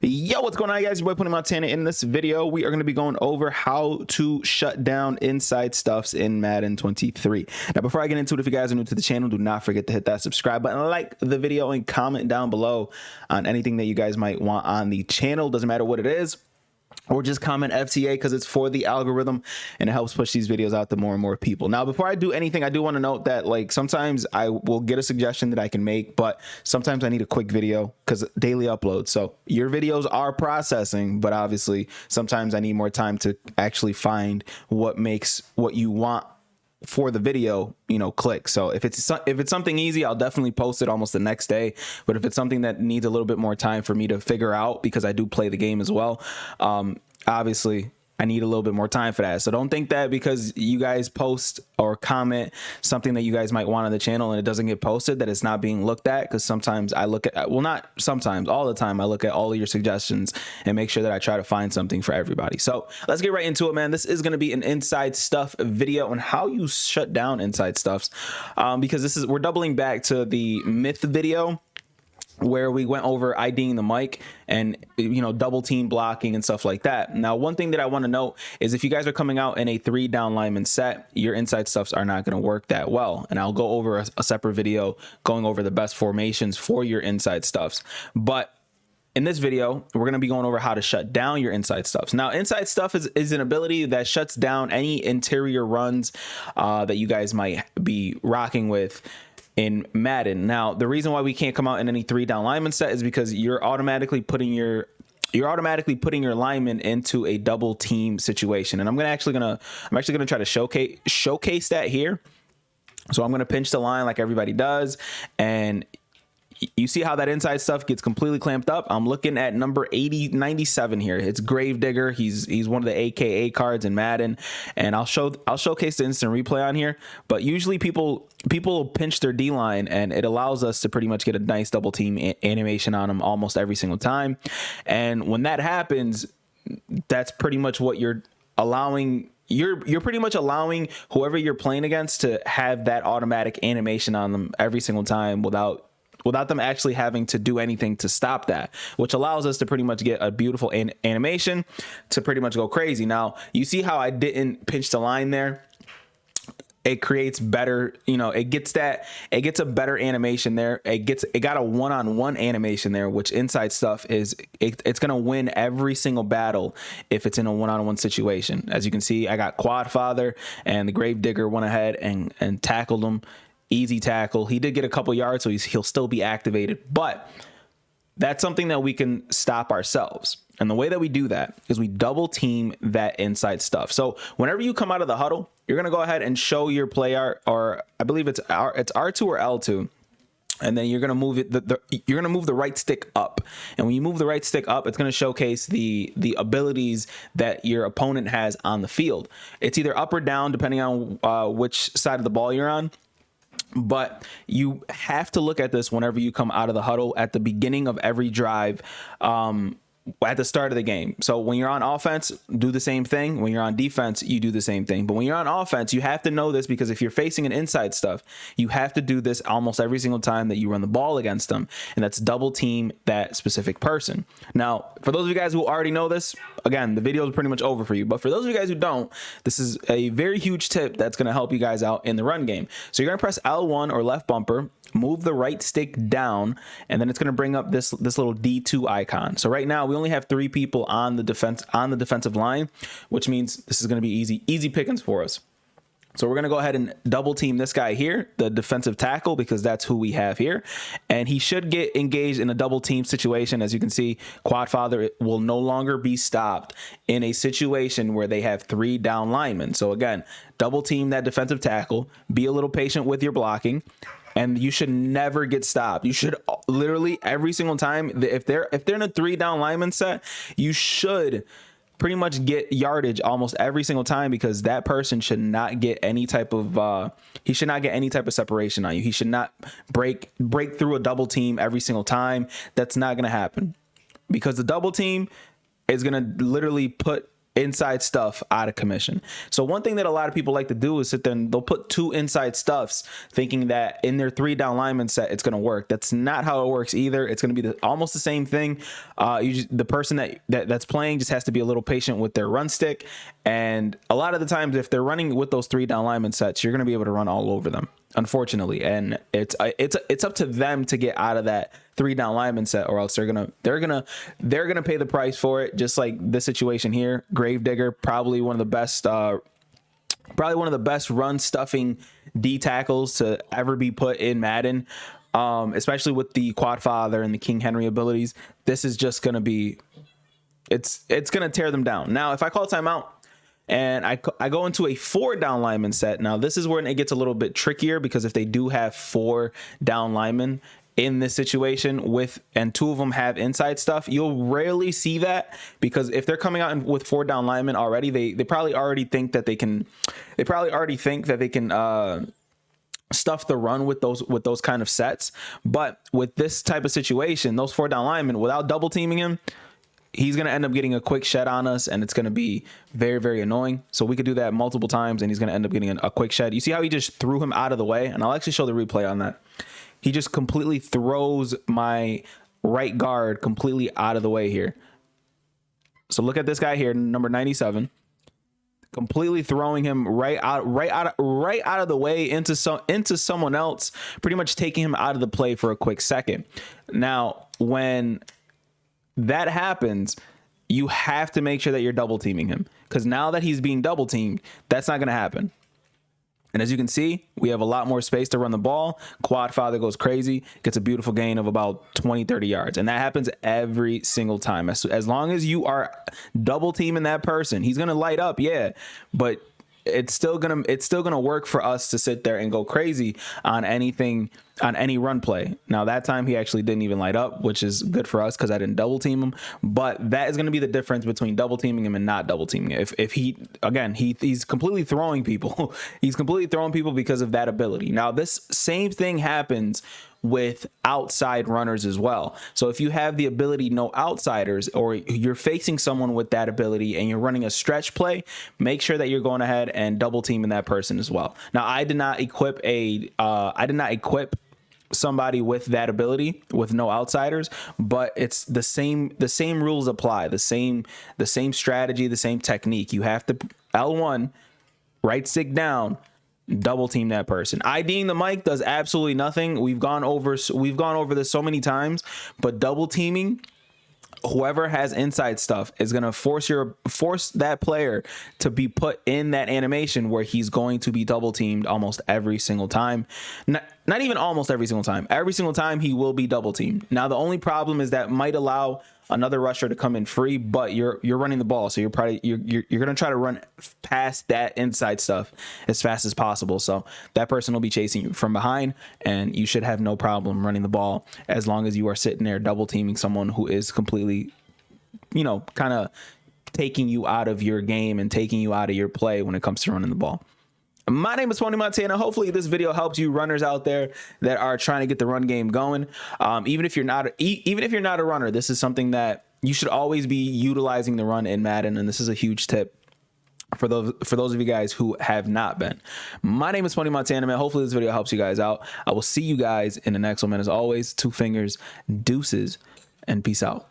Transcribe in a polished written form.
Yo, what's going on, guys? Your boy Putting Montana. In this video, we are going to be going over how to shut down inside stuffs in Madden 23. Now, before I get into it, if you guys are new to the channel, do not forget to hit that subscribe button, like the video, and comment down below on anything that you guys might want on the channel. Doesn't matter what it is. Or just comment FTA because it's for the algorithm and it helps push these videos out to more and more people. Now, before I do anything, I do want to note that sometimes I will get a suggestion that I can make, but sometimes I need a quick video because daily upload. So your videos are processing, but obviously sometimes I need more time to actually find what makes what you want for the video, click. So if it's something easy, I'll definitely post it almost the next day. But if it's something that needs a little bit more time for me to figure out, because I do play the game as well, obviously I need a little bit more time for that. So don't think that because you guys post or comment something that you guys might want on the channel and it doesn't get posted, that it's not being looked at. Because sometimes I look at, well, not sometimes, all the time, I look at all of your suggestions and make sure that I try to find something for everybody. So let's get right into it, man. This is going to be an inside stuff video on how you shut down inside stuffs, because we're doubling back to the myth video where we went over IDing the mic and double team blocking and stuff like that. Now, one thing that I want to note is if you guys are coming out in a 3-down lineman set, your inside stuffs are not going to work that well. And I'll go over a separate video going over the best formations for your inside stuffs. But in this video, we're going to be going over how to shut down your inside stuffs. Now, inside stuff is an ability that shuts down any interior runs that you guys might be rocking with in Madden. Now, the reason why we can't come out in any 3-down lineman set is because you're automatically putting your lineman into a double team situation. And I'm actually gonna try to showcase that here. So I'm gonna pinch the line like everybody does, and you see how that inside stuff gets completely clamped up. I'm looking at number 97 here. It's Gravedigger. He's one of the AKA cards in Madden, and I'll showcase the instant replay on here. But usually people pinch their D line, and it allows us to pretty much get a nice double team animation on them almost every single time. And when that happens, that's pretty much what you're allowing. You're pretty much allowing whoever you're playing against to have that automatic animation on them every single time without them actually having to do anything to stop that, which allows us to pretty much get a beautiful animation to pretty much go crazy. Now, you see how I didn't pinch the line there? It creates better, it gets a better animation there. It got a one-on-one animation there, which inside stuff it's going to win every single battle if it's in a one-on-one situation. As you can see, I got Quad Father, and the Gravedigger went ahead and tackled him. Easy tackle. He did get a couple yards, so he'll still be activated, but that's something that we can stop ourselves. And the way that we do that is we double team that inside stuff. So whenever you come out of the huddle, you're going to go ahead and show your play art, or I believe it's R2 or L2. And then you're going to move it. You're going to move the right stick up. And when you move the right stick up, it's going to showcase the abilities that your opponent has on the field. It's either up or down, depending on which side of the ball you're on. But you have to look at this whenever you come out of the huddle at the beginning of every drive, at the start of the game. So when you're on offense, do the same thing. When you're on defense, you do the same thing. But when you're on offense, you have to know this, because if you're facing an inside stuff, you have to do this almost every single time that you run the ball against them. And that's double team that specific person. Now, for those of you guys who already know this, again, the video is pretty much over for you. But for those of you guys who don't, this is a very huge tip that's going to help you guys out in the run game. So you're going to press L1 or left bumper, move the right stick down, and then it's going to bring up this little D2 icon. So right now we only have 3 people on the defensive line, which means this is going to be easy pickings for us. So we're going to go ahead and double team this guy here, the defensive tackle, because that's who we have here. And he should get engaged in a double team situation. As you can see, Quad Father will no longer be stopped in a situation where they have 3 down linemen. So again, double team that defensive tackle, be a little patient with your blocking, and you should never get stopped. You should literally every single time, if they're in a 3-down lineman set, you should pretty much get yardage almost every single time, because that person should not get any type of separation on you. He should not break through a double team every single time. That's not going to happen, because the double team is going to literally put inside stuff out of commission. So one thing that a lot of people like to do is sit there and they'll put 2 inside stuffs thinking that in their 3 down lineman set it's going to work. That's not how it works either. It's going to be almost the same thing. The person that's playing just has to be a little patient with their run stick, and a lot of the times if they're running with those 3 down lineman sets, you're going to be able to run all over them, unfortunately. And it's up to them to get out of that 3 down lineman set, or else they're gonna pay the price for it. Just like this situation here, Gravedigger, probably one of the best run stuffing D tackles to ever be put in Madden, especially with the Quad Father and the King Henry abilities. This is just gonna be, it's gonna tear them down. Now, if I call timeout and I go into a 4 down lineman set, now this is where it gets a little bit trickier, because if they do have 4 down linemen in this situation and 2 of them have inside stuff, you'll rarely see that, because if they're coming out with 4 down linemen already, they probably already think that they can stuff the run with those kind of sets. But with this type of situation, those 4 down linemen, without double teaming him, he's going to end up getting a quick shed on us, and it's going to be very, very annoying. So we could do that multiple times, and he's going to end up getting a quick shed. You see how he just threw him out of the way? And I'll actually show the replay on that. He just completely throws my right guard completely out of the way here. So look at this guy here, number 97, completely throwing him right out of the way into someone else, pretty much taking him out of the play for a quick second. Now, when that happens, you have to make sure that you're double teaming him, because now that he's being double teamed, that's not going to happen. And as you can see, we have a lot more space to run the ball. Quad Father goes crazy, gets a beautiful gain of about 20-30 yards. And that happens every single time. As long as you are double teaming that person, he's going to light up, yeah, but it's still gonna work for us to sit there and go crazy on any run play. Now that time he actually didn't even light up, which is good for us because I didn't double team him. But that is going to be the difference between double teaming him and not double teaming him. If he's completely throwing people, he's completely throwing people because of that ability. Now this same thing happens with outside runners as well. So if you have the ability no outsiders, or you're facing someone with that ability and you're running a stretch play, make sure that you're going ahead and double teaming that person as well. Now I did not equip somebody with that ability with no outsiders, but it's the same rules apply, the same strategy, the same technique. You have to L1, right stick down, double team that person. IDing the mic does absolutely nothing. We've gone over this so many times, but double teaming whoever has inside stuff is going to force that player to be put in that animation where he's going to be double teamed almost every single time. Not even almost every single time. Every single time he will be double teamed. Now the only problem is that might allow another rusher to come in free, but you're running the ball, so you're going to try to run past that inside stuff as fast as possible. So that person will be chasing you from behind, and you should have no problem running the ball as long as you are sitting there double teaming someone who is completely, kind of taking you out of your game and taking you out of your play when it comes to running the ball. My name is Tony Montana. Hopefully this video helps you runners out there that are trying to get the run game going. Even if you're not a runner, this is something that you should always be utilizing the run in Madden, and this is a huge tip for those of you guys who have not been. My name is Tony Montana, man. Hopefully this video helps you guys out. I will see you guys in the next one, man. As always, 2 fingers, deuces, and peace out.